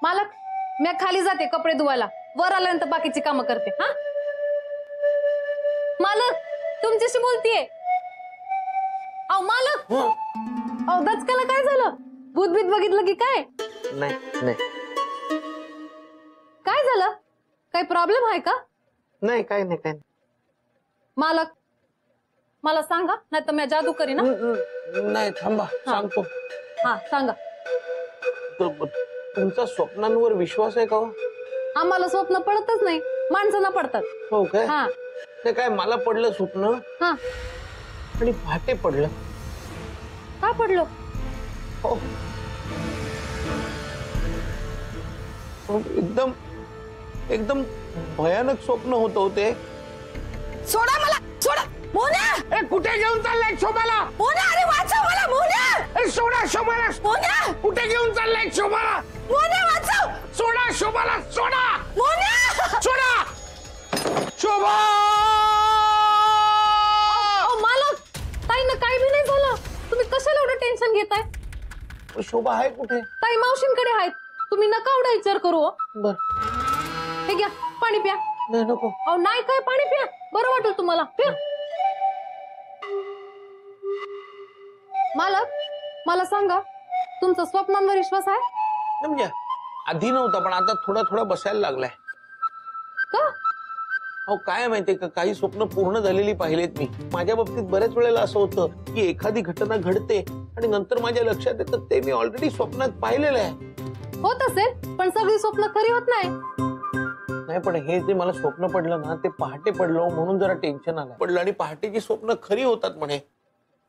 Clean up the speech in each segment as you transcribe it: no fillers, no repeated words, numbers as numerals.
मालक मी खाली जाते कपडे धुवायला, वर आल्यानंतर बाकीची कामं करते. हा मालक तुमच्याशी बोलतीये. अहो मालक, अहो दचकाला काय झालं? भूतभीत बघितलं की काय? नाही नाही काय झालं? काही प्रॉब्लेम आहे का? नाही काय नाही काय मालक मला सांगा, नाही तर मी जादू करीन. नाही. थांबा सांगतो. हा सांगा. तुमचा स्वप्नांवर विश्वास आहे का हो? आम्हाला स्वप्न पडतच नाही, माणसांना पडतात. हो काय? हा ते काय मला पडलं स्वप्न हा. आणि पहाटे पडलं. का पडलो? हो एकदम एकदम भयानक स्वप्न होतं होते. सोडा मला, सोडा मोन्या. ए कुठे घेऊन चाललाय शोभाला? मोन्या, अरे वाचव मला मोन्या. ए सोडा शोभाला. मोन्या, कुठे घेऊन चाललाय शोभाला? मोन्या वाचव. सोडा शोभाला, सोडा. मोन्या, सोडा शोभा. मालक ताई ना काही बी नाही झालं, तुम्ही कशाला एवढं टेन्शन घेताय? शोभा आहे कुठे? ताई मावशींकडे आहेत, तुम्ही नका एवढा विचार करू. बर हे घ्या पाणी प्या. नाही नको. अहो नाही काय, पाणी प्या, बरं वाटेल तुम्हाला. प्या. मालक मला सांगा, तुमचा स्वप्नांवर विश्वास आहे म्हणजे आधी नव्हता पण आता थोडा थोडा बसायला लागलाय. का? अहो काय माहितीये का, काही स्वप्न पूर्ण झालेली पाहिलेत मी. माझ्या बाबतीत बऱ्याच वेळेला असं होतं की एखादी घटना घडते आणि नंतर माझ्या लक्षात येतं ते मी ऑलरेडी स्वप्नात पाहिलेलं आहे. होत असेल, पण सगळी स्वप्न खरी होत नाही. नाही पण हे जे मला स्वप्न पडलं ना ते पहाटे पडलं म्हणून जरा टेन्शन आलं. पडलं आणि पहाटेची स्वप्न खरी होतात म्हणे.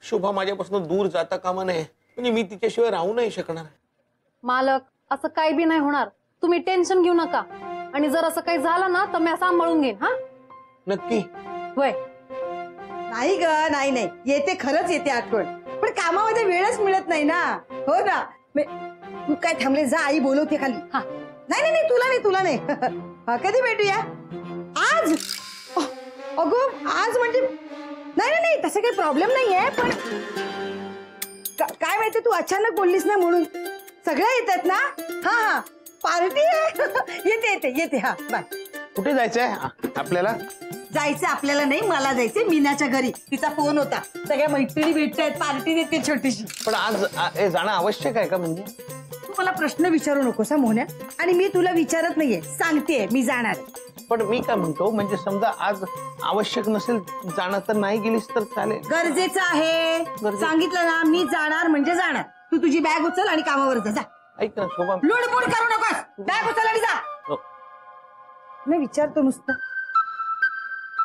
शुभा माझ्यापासून दूर जाता कामा नये, म्हणजे मी तिच्याशिवाय राहू नाही शकणार. मालक असं काही बी नाही होणार, तुम्ही टेन्शन घेऊ नका. आणि जर असं काही झालं ना तर मी सांभाळून घेईन. हा नक्की? वय नाही ग, नाही नाही येते, खरंच येते आठवण, पण कामामध्ये वेळच मिळत नाही ना. हो ना. तू काय थांबले, जा आई बोलवते खाली. हा. नाही नाही नाही, तुला नाही, तुला नाही. हा, कधी भेटूया? आज? अगं आज म्हणजे नाही नाही नाही, तसं काही प्रॉब्लेम नाहीये, पण काय माहिती तू अचानक बोललीस ना म्हणून. सगळ्या येतात ना? हा हा, पार्टी आहे. येते येते येते. हा बाय. कुठे जायचंय आपल्याला? जायचं आपल्याला नाही, मला जायचंय मीनाच्या घरी. तिचा फोन होता, सगळ्या मैत्रिणी भेटतायत, पार्टी देते छोटीशी. पण आज जाणं आवश्यक आहे का? म्हणजे तू मला प्रश्न विचारू नकोस मोन्या, आणि मी तुला विचारत नाहीये, सांगतेय मी जाणार. पण मी काय म्हणतो, म्हणजे समजा आज आवश्यक नसेल जाणं तर नाही गेलीस तर चालेल? गरजेचं आहे, सांगितलं ना, मी जाणार म्हणजे जाणार. तू तुझी बॅग उचल आणि कामावर जा. ऐक ना शोभा, लुडबुड करू नकोस, बॅग उचल आणि जा. मी विचारतो नुसतं,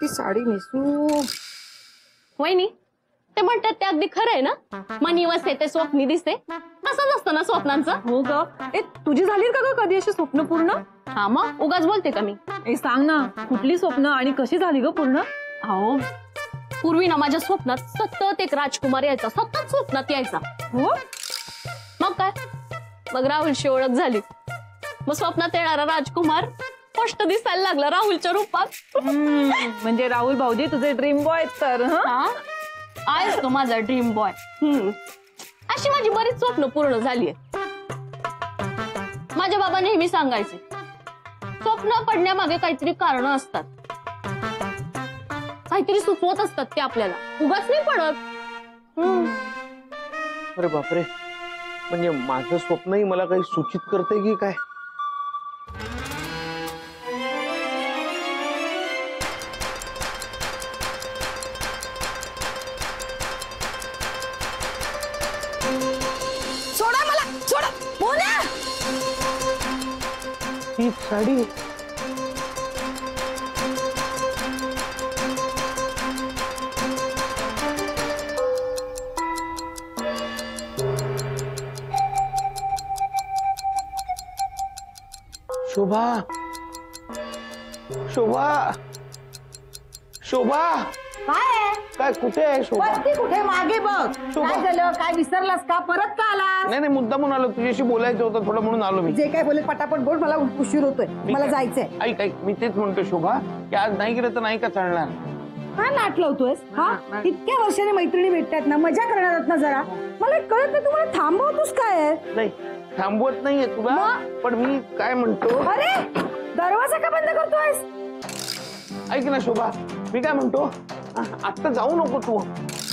ती साडी नेसू. वहिनी ते म्हणतात ते अगदी खरं आहे ना, मनी वसते ते स्वप्नी दिसते, तसंच असतं ना स्वप्नांचं. हो ग. ए तुझी झाली का ग कधी अशी स्वप्न पूर्ण? हा मग उगाच बोलते का मी? ए सांग ना, कुठली स्वप्न आणि कशी झाली ग पूर्ण? अहो पूर्वी ना माझ्या स्वप्नात सतत एक राजकुमार यायचा, सतत स्वप्नात यायचा. हो मग काय, मग राहुलची ओळख झाली. मग स्वप्नात येणारा राजकुमार स्पष्ट दिसायला लागला राहुलच्या रूपात. म्हणजे राहुल भाऊजी तुझे ड्रीम बॉय तर? हा आहेस तो माझा ड्रीम बॉय. अशी माझी बरीच स्वप्न पूर्ण झालीय. माझे बाबा नेहमी सांगायचे, स्वप्न पडण्यामागे काहीतरी कारण असतात, काहीतरी सुचवत असतात ते आपल्याला, उगाच नाही पडत. अरे बापरे, म्हणजे माझं स्वप्नही मला काही सूचित करते की काय? सोडा मला, सोडा मोन्या. ही साडी शोभा, शोभा, शोभा काय काय कुठे आहे शोभा? वरती कुठे, मागे बघ. शोभा. काय झालं, काय विसरलास का, परत का आला? नाही नाही, मुद्दामून आलो, तुझ्याशी बोलायचं होतं थोडं म्हणून आलो मी. जे काय बोले पटापट बोल, मला उशीर होतोय, मला जायचंय. ऐक ऐक, मी तेच म्हणतो शोभा की आज नाही गेलं तर नाही का चालणार? काय नाट लावतोयस? हा, इतक्या वर्षाने मैत्रिणी भेटतात ना, मजा करणार आहात ना जरा. मला कळत नाही, तुम्हाला थांबवतोस काय? नाही थांबवत नाहीये तुला, पण मी काय म्हणतो, अरे दरवाजा का बंद करतोयस? ऐक ना शोभा, मी काय म्हणतो, आता जाऊ नको तू.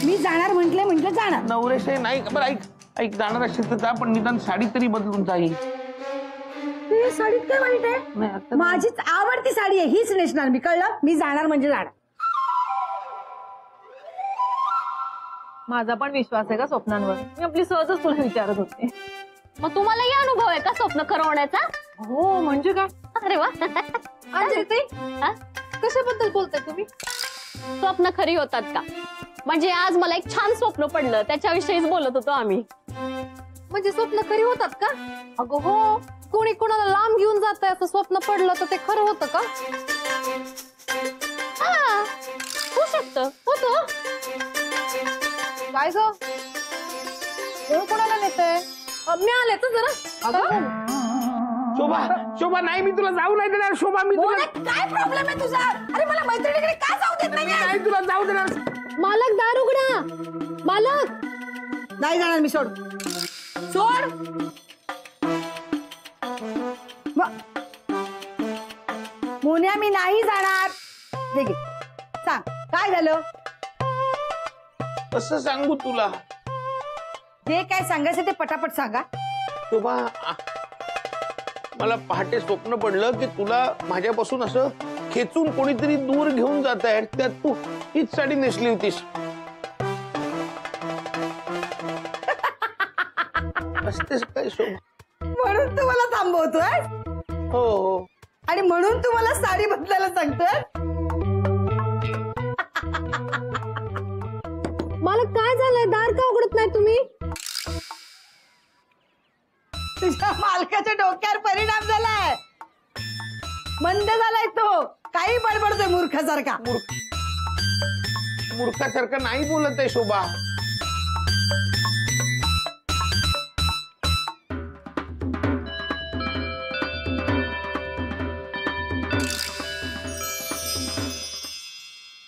मी जाणार म्हटलं जाणार. नवरेशे नाही बरं, ऐक ऐक, जाणार असेल तर जा, पण निदान साडी तरी बदलून जाईल. ते साडीत काय वाईट आहे? नाही आता माझीच आवडती साडी आहे, हीच नेसणार मी, कळलं? मी जाणार म्हणजे जाणार. माझा पण विश्वास आहे का स्वप्नांवर? मी आपली सहजच तुला विचारत होते. मग तुम्हालाही अनुभव आहे का स्वप्न खरं होण्याचा? हो म्हणजे काय? अरे वा. अंजली हा? कशाबद्दल बोलताय तुम्ही? स्वप्न खरी होतात का? म्हणजे आज मला एक छान स्वप्न पडलं, त्याच्याविषयीच बोलत होतो आम्ही. म्हणजे स्वप्न खरी होतात का? अगं हो, कोणी कोणाला लांब घेऊन जात असं स्वप्न पडलं तर ते खरं होतं का? हा, होऊ शकतं, होतं. काय ग, कोण कोणाला नेतंय? मी आले तर जरा. अगं शोभा, शोभा नाही, मी तुला जाऊ नाही देणार. शोभा, मी तुला काय प्रॉब्लेम आहे तुझा? अरे मला मैत्रिणीकडे का जाऊ देत नाही? नाही तुला जाऊ देणार. मालक, दार उघडा. मालक, नाही जाणार मी, सोड. मोन्या, मी नाही जाणार. हे घे. सांग काय झालं? कसं सांगू तुला जे काय सांगायचं ते पटापट सांगा. शोभा, मला पहाटे स्वप्न पडलं की तुला माझ्यापासून असं खेचून कोणीतरी दूर घेऊन जात आहे, त्यात तू हीच साडी नेसली होतीस. असतेस काय शोभा? म्हणून तू मला थांबवतोय हो हो. आणि म्हणून तू मला साडी बदलायला सांगतोय? मालक काय झालंय? दार का उघडत नाही तुम्ही? तुझ्या मालकाच्या डोक्यावर परिणाम झालाय, मंद झालाय तो. काही बडबडतोय मूर्खासारखा. मूर्खासारखं नाही बोलत आहे शोभा.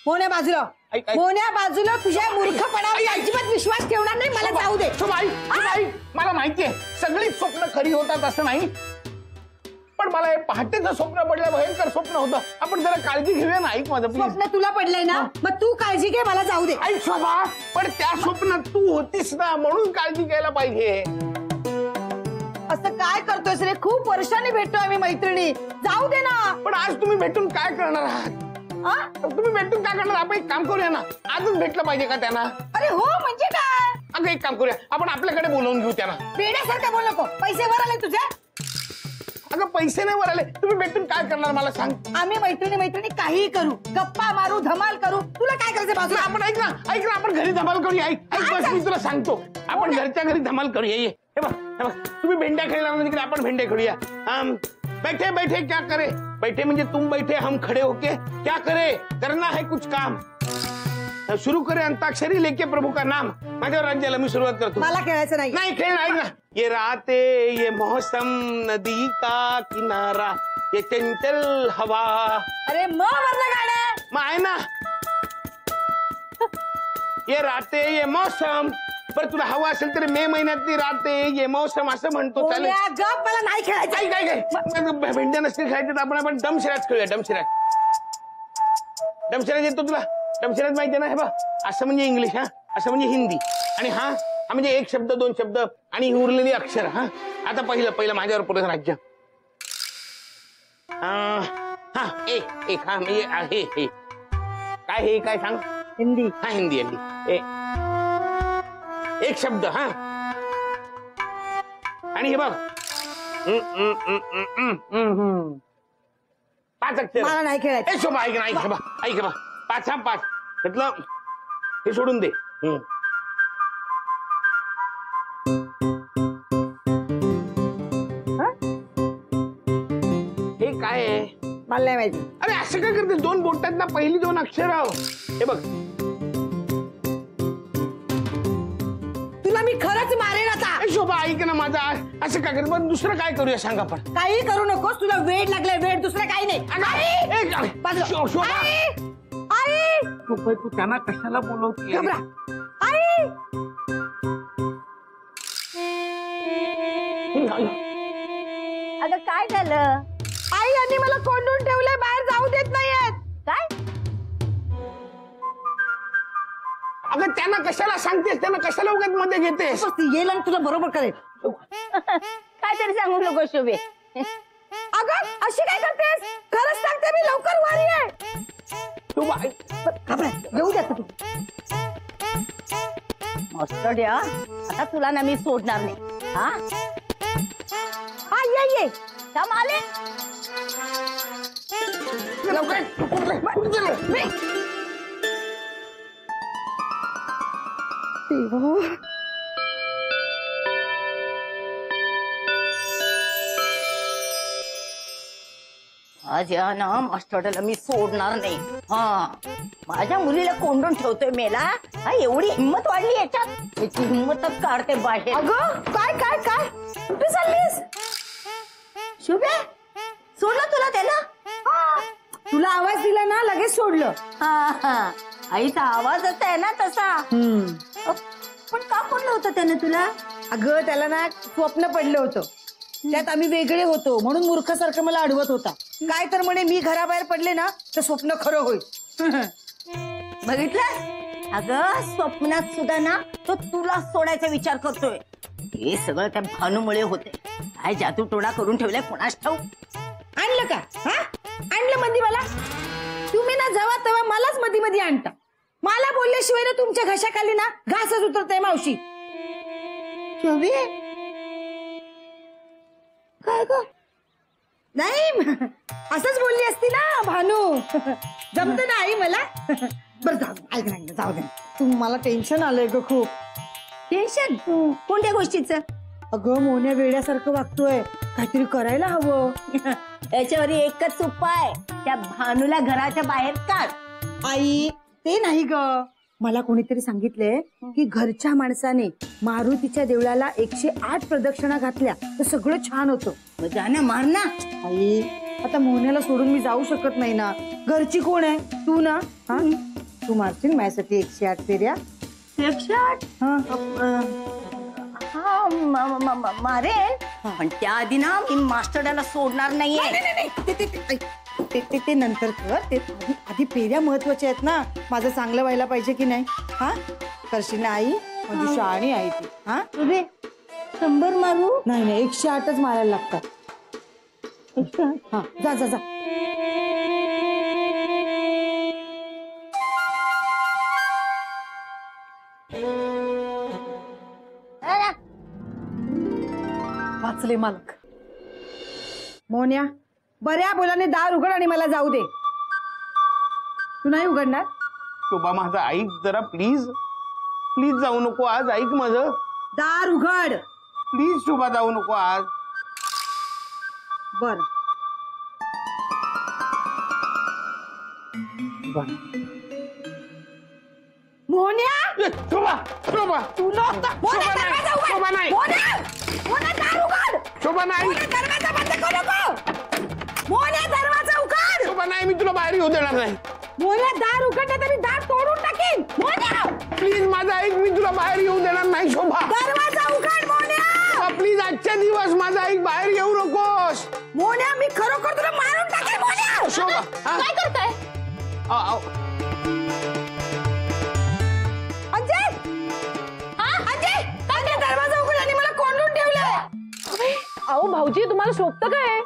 मोन्या बाजूला, ऐक, ऐक. मोन्या बाजूला. तुझ्या मूर्खपणावर अजिबात विश्वास ठेवणार नाही. मला जाऊ दे. शोभा, ऐक, शोभा, ऐक. मला माहितीये सगळी स्वप्न खरी होतात असं नाही, पण मला हे पहाटेचं स्वप्न पडलं, भयंकर स्वप्न होतं. आपण जरा काळजी घेऊया ना. ऐक माझं प्लीज. स्वप्न तुला पडलंय ना, मग तू काळजी घे. मला जाऊ दे. ऐक शोभा, पण त्या स्वप्नात तू होतीस ना, म्हणून काळजी घ्यायला पाहिजे. असं काय करतोयस रे? खूप वर्षांनी भेटतो आम्ही मैत्रिणी. जाऊ दे ना. पण आज तुम्ही भेटून काय करणार आहात? तुम्ही भेटून काय करणार? आपण एक काम करूया ना, आजच भेटलं पाहिजे का त्यांना? अरे हो, म्हणजे काय? अगं एक काम करूया, आपण आपल्याकडे बोलवून घेऊ त्यांना. बेड्यासारखं बोल नको. पैसे वर आले तुझे? अगं पैसे नाही वर आले, तुम्ही भेटून काय करणार मला सांग. आम्ही मैत्रिणी काहीही करू, गप्पा मारू, धमाल करू. तुला काय करायचं बाजूला? आपण ऐक ना, आपण घरी धमाल करूया. ऐक बस, मी तुला सांगतो, आपण घरच्या घरी धमाल करूया. ये हे बघ, तुम्ही भेंड्या खेळला तिकडे, आपण भेंड्या खेळूया. बैठे बैठे क्या करे, बैठे म्हणजे तुम बैठे हम खड़े होके क्या करे, करना है कुछ काम, शुरू करे अंताक्षरी लेके प्रभु का नाम. माझ्यावर राज्याला मी सुरुवात करतो. मला खेळायचं नाही. नाही खेळ नाही ना. ये राते ये मौसम नदी का किनारा ये चंचल हवा. अरे मग वरलं गाणं. मग आहे ना. ये राते ये मौसम, पर तुला हवा असेल तर मे महिन्यातली राते ये मौसम असं म्हणतो. चालेल. मोन्या, गप. मला नाही खेळायचं. काय भेंड्या नसतील खायचं तर आपण दमशिराज खेळूया. दमशिराज येतो तुला? दमशिराज माहिती ना? हे बघ, असं म्हणजे इंग्लिश, हा असं म्हणजे हिंदी, आणि हा म्हणजे एक शब्द, दोन शब्द आणि उरलेली अक्षर. हा आता पहिलं माझ्यावर परत राज्य. हा एक हा म्हणजे हे काय, हे काय सांग? हिंदी. हा हिंदी. एक शब्द. हा आणि हे बघ, 5 अक्षर. मला नाही खेळायचं. ए शोभा, ऐक ना, ऐक बा, 5 हा 5 म्हटलं, हे सोडून दे. हे काय आहे? मला नाही माहिती. अरे असं काय करते? 2 बोटात ना, पहिली 2 अक्षर. हे बघ, तुला मी खरंच मारेन आता. शोभा ऐक ना माझा, असं काय करत? पण दुसरं काय करूया सांग आपण? काही करू नकोस. तुला वेळ लागलाय, वेळ. दुसरं काही नाही. शोभा, आई, तू त्यांना कशाला बोलवते? घबरा. आई, अगं काय झालं? आई यांनी मला कोंडून ठेवलंय, बाहेर जाऊ देत नाहीयेत. काय? अगं त्यांना कशाला सांगतेस, त्यांना कशाला उगाच मध्ये घेतेस? बस ती येईल आणि तुला बरोबर करेल. काहीतरी सांगू नको शुभे. अगं अशी काय करतेस? खरंच सांगते मी, लवकर वर ये. तू बाई घाबरा, येऊ द्या तू. मस्त द्या, आता तुला ना मी सोडणार नाही. हा हा ये थांब आले. लवकर कुठं चाललं? देवा. आज या ना मास्टरला मी सोडणार नाही. हा माझ्या मुलीला कोंडून ठेवतोय मेला. हा एवढी हिंमत वाढली याच्यात, त्याची हिंमतच काढते बाहेर. अगं काय काय काय कुठे चाललीस? शुभे सोडलं तुला त्याला? तुला आवाज दिला ना, लगेच सोडलं. हा आईचा आवाजच आहे ना तसा. पण का पडलं होतं त्याने तुला? अगं त्याला ना स्वप्न पडलं होतं, त्यात आम्ही वेगळे होतो म्हणून मूर्खासारखं मला अडवत होता. काय तर म्हणे मी घराबाहेर पडले ना तर स्वप्न खरं होईल. बघितलं अगं, स्वप्नात सुद्धा ना तो तुला सोडायचा विचार करतोय. हे सगळं त्या भानूमुळे होते. काय जादू टोणा करून ठेवलाय कोणास ठाऊक. आणलं का? हा आणलं मध्ये मला. तुम्ही ना जेव्हा तेव्हा मलाच मध्ये मध्ये आणता. मला बोलल्याशिवाय ना तुमच्या घशाखाली ना घासच उतरतय मावशी. काय ग? नाही असंच बोलली असती ना भानू. जमत ना आई मला. बरं जाऊ दे, ऐक ना जाऊ दे. तू मला टेन्शन आलंय ग खूप. टेन्शन कोणत्या गोष्टीचं? अगं मोन्या वेड्यासारखं वागतोय, काहीतरी करायला हवं. याच्यावर एकच उपाय, त्या भानूला घराच्या बाहेर काढ. आई ते नाही ग, मला कोणीतरी सांगितलंय की घरच्या माणसाने मारुतीच्या देवळाला 108 प्रदक्षिणा घातल्या तर सगळं छान होतं. मग जा ना, मार ना. आई आता मोन्याला सोडून मी जाऊ शकत नाही ना. घरची कोण आहे? तू ना. हा तू मारशील माझ्यासाठी 108 फेऱ्या? 108? हा हा मारेल, पण त्याआधी ना मी मास्टरला सोडणार नाहीये. ते नंतर कर. ते आधी फेऱ्या महत्वाच्या आहेत ना. माझं चांगलं व्हायला पाहिजे की नाही. हा करशील ना आई? म्हणजे शहाणी आहे ती. हा 100 मारू? नाही 108च मारायला लागतात. हा जा जा जा. वाचले मालक. मोन्या बऱ्या बोलाने दार उघड आणि मला जाऊ दे. तू नाही उघडणार? शोभा माझं ऐक जरा प्लीज. प्लीज जाऊ नको आज, ऐक माझं. दार उघड. प्लीज शोभा जाऊ नको आज. बर मोन्या शोभा शोभा तुला शोभा नाही, शोभा नाही. दार उघड. शोभा नाही, दरवाजा बंद करू नको. मोन्या दरवाजा उघड. शोभा नाही, मी तुला बाहेर येऊ देणार नाही. मोन्या दार उघडलं तर मी दार तोडून टाकेन. मोन्या प्लीज माझं ऐक, मी तुला बाहेर येऊ देणार नाही. शोभा दरवाजा उघड. मोन्या प्लीज आजच्या दिवस माझं ऐक, बाहेर येऊ नकोस. मोन्या मी खरोखर तुला मारून टाकेन. मोन्या शोभा हा? काय करताय? अजय अजय काय दरवाजा उघड आणि मला कोंडून ठेवलं. अहो भाऊजी तुम्हाला शोभतं काय?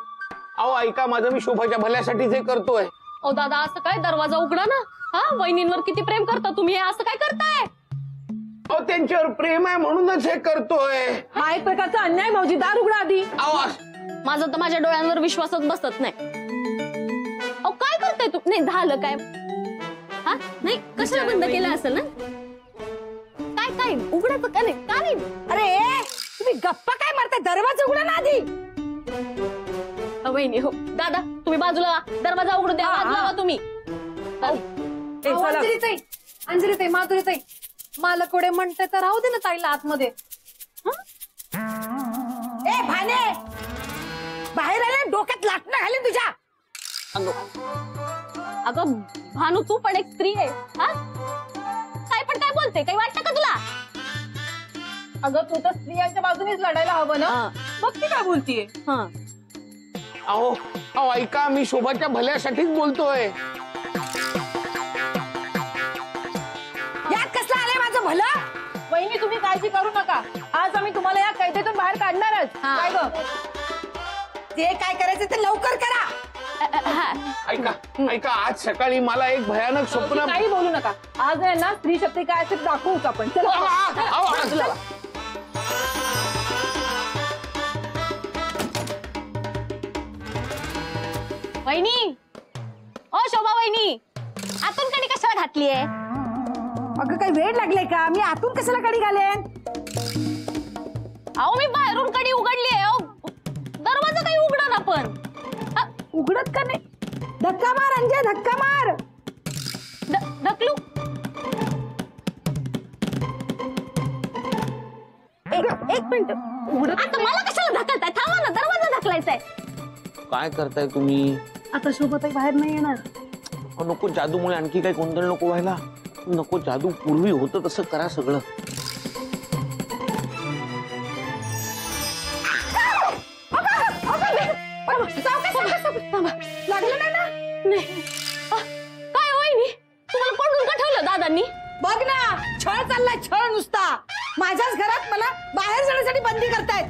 अहो ऐका माझं, मी शोभाच्या भल्यासाठीच हे करतोय. ओ दादा, असं काय? दरवाजा उघडा ना. हा वहिनींवर किती प्रेम करता तुम्ही, हे असं काय करताय? अहो त्यांच्यावर प्रेम आहे म्हणूनच हे करतोय. हा एक प्रकारचा अन्याय भाऊजी. दार उघडा आधी. माझा तर माझ्या डोळ्यांवर विश्वासच बसत नाही. अहो काय करताय तू? नाही झालं काय? हा नाही कशाला बंद केलं असेल ना? काय काय उघडायचं का नाही? का नाही? अरे तुम्ही गप्पा काय मारताय? दरवाजा उघडा ना आधी. वहिनी हो दादा, तुम्ही बाजूला वा. दरवाजा उघडू द्या. बाजूला वा तुम्ही. अंजलीताई माधुरीताई मालकोडे म्हणते तर राहू दे ना ताईला आतमध्ये. ए भाने बाहेर आले, डोक्यात लाटणं घालीन तुझ्या. अगं भानू, तू पण एक स्त्री आहे. हा काय पण काय बोलते? काही वाटतं का तुला? अगं तू तर स्त्रियांच्या बाजूनेच लढायला हवं ना. बघ ती काय बोलतीये. हा अहो अहो ऐका, मी शोभाच्या भल्यासाठीच बोलतोय. यात कसलं आलंय माझं भलं. वहिनी तुम्ही काळजी करू नका, आज आम्ही तुम्हाला या कैदेतून बाहेर काढणारच. हा. काय ग, ते काय करायचं ते लवकर करा. हा ऐका ऐका, आज सकाळी मला एक भयानक स्वप्न. काही बोलू नका, आज आहे ना स्त्री शक्ती काय असेल दाखवूच आपण. चला. अहो, वहिनी, ओ शोभा वहिनी, आतून कडी कशाला घातलीये? अगं काही वेळ लागले का, मी आतून कशाला कडी घालेन. अहो मी बाहेरून कडी उघडली आहे. दरवाजा काही उघडा ना पण. उघडत का नाही. धक्का मार अंजय, धक्का मार. ढकलू. एक मिनिट. आता मला कशाला ढकलताय? थांबा ना, दरवाजा ढकलायचा आहे. काय करताय तुम्ही? आता शोभताई बाहेर नाही येणार. अहो, नको जादूमुळे आणखी काही गोंधळ नको व्हायला. नको, जादू पूर्वी होतं तसं करा सगळं. लागलं नाही ना. नाही. काय वहिनी, तुम्हाला कोंडून का ठेवलं दादांनी? बघ ना, छळ चाललाय, छळ नुसता. माझ्याच घरात मला बाहेर जाण्यासाठी बंदी करतायत.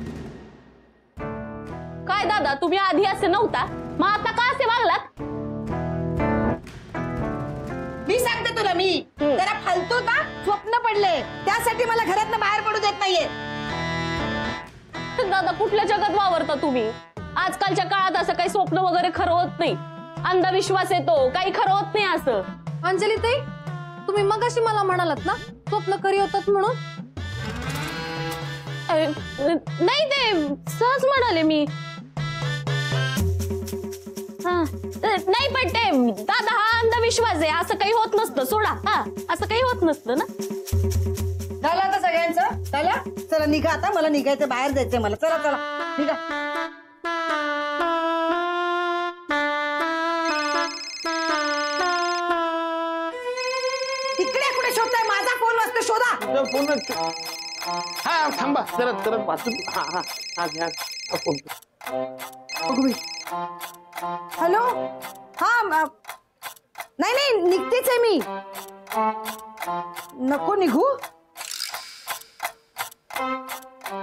काय दादा, तुम्ही आधी असे नव्हता, मग आता का असे वागलात? मी सांगते तुला, मी जरा फालतू ना स्वप्न पडले, त्यासाठी मला घरातनं बाहेर पडू देत नाहीये. दादा कुठल्या जगात वावरता तुम्ही? आजकालच्या काळात असं काही स्वप्न वगैरे खरं होत नाही. अंधविश्वास येतो, काही खरं होत नाही असं. अंजली ताई, तुम्ही मगाशी मला म्हणालात ना स्वप्न खरी होतात म्हणून. नाही, ते सहज म्हणाले मी. नाही पण ते दादा, हा अंधविश्वास आहे, असं काही होत नसतं. सोडा, हा असं काही होत नसतं ना. झालं आता सगळ्यांचं. चला चला निघा आता, मला निघायचं, बाहेर जायचंय मला. चला चला निघा. इकडे कुठे शोधताय? माझा फोन वाजतो, शोधा. फोन. हा थांबा, करत करत वाचून. हा हा हा घ्या हा फोन. हॅलो. हा नाही नाही, निघतेच आहे मी. नको निघू.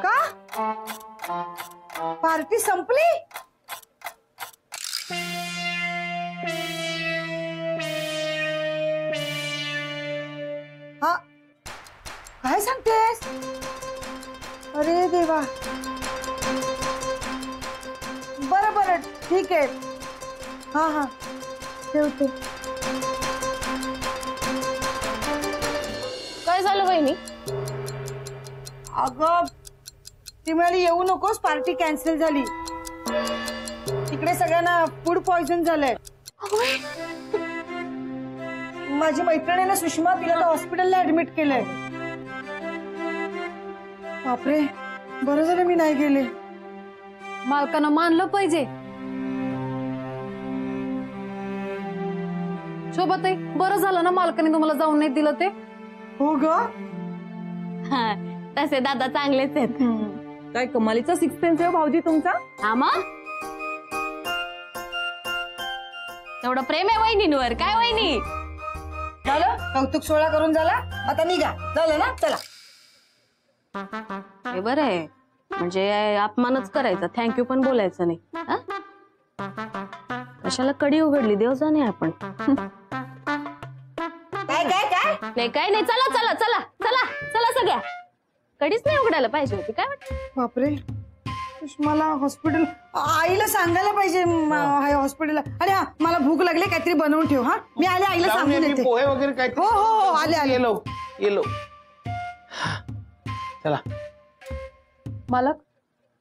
का? पार्टी संपली? हा, काय सांगतेस? अरे देवा. बरं बरं ठीक आहे. हा हा ठेवते. काय झालं वहिनी? अगं ती म्हणाली येऊ नकोस, पार्टी कॅन्सल झाली. तिकडे सगळ्यांना फूड पॉइझन झालंय. माझी मैत्रीण आहे ना सुषमा, तिला तर हॉस्पिटलला ऍडमिट केलंय. बापरे, बरं झालं मी नाही गेले. मालकानं मानलं पाहिजे. शोभाताई, बरं झालं ना मालकाने तुम्हाला जाऊन नाही दिलं ते. हो ग, हा, तसे दादा चांगलेच आहेत. काय कमालीचा सिक्स सेन्स आहे भाऊजी तुमचा. हा मग एवढं प्रेम आहे वहिनींवर. काय वहिनी? झालं कौतुक सोहळा करून झाला, आता निघा. झालं ना, चला. हे बरं आहे, म्हणजे अपमानच करायचा, थँक्यू पण बोलायचं नाही. हा? कशाला कडी उघडली देव जाणे आपण. काय काय काय नाही काय नाही, चला चला चला चला चला सगळ्या. कधीच नाही उघडायला पाहिजे होती. काय वाटत? बापरे, सुषमाला हॉस्पिटल, आईला सांगायला पाहिजे हॉस्पिटलला. अरे हा, मला भूक लागली, काहीतरी बनवून ठेव. हा, मी आले, आईला सांगून येते. पोहे वगैरे काय? हो हो हो, आले आले. Yellow yellow. चला. मालक,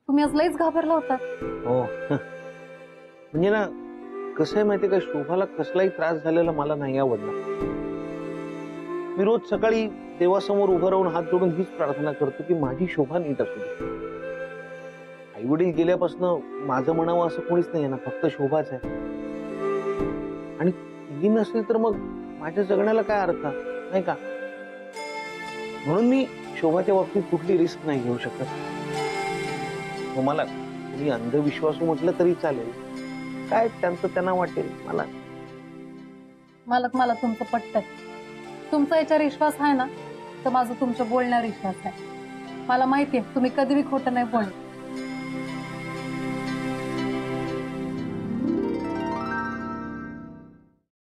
तुम्ही आज लईच घाबरला होता. हो, म्हणजे ना कसं आहे माहितीये का, शोभाला कसलाही त्रास झालेला मला नाही आवडला. मी रोज सकाळी देवासमोर उभं राहून हात जोडून हीच प्रार्थना करतो की माझी शोभा नीट असू दे. आई वडील गेल्यापासून माझं म्हणावं असं कोणीच नाही ना, फक्त शोभाच आहे. आणि ती नसेल तर मग माझ्या जगण्याला काय अर्थ नाही का. म्हणून मी शोभाच्या बाबतीत कुठली रिस्क नाही घेऊ शकत. मला तुम्ही अंधविश्वासू म्हटलं तरी चालेल, काय त्यांचं त्यांना वाटेल. मला मालक मला तुमचं पटतंय. तुमचा याच्यावर विश्वास आहे ना, तर माझा तुमच्या बोलण्यावर विश्वास आहे. मला माहितीये तुम्ही कधी बी खोटं नाही बोलणार.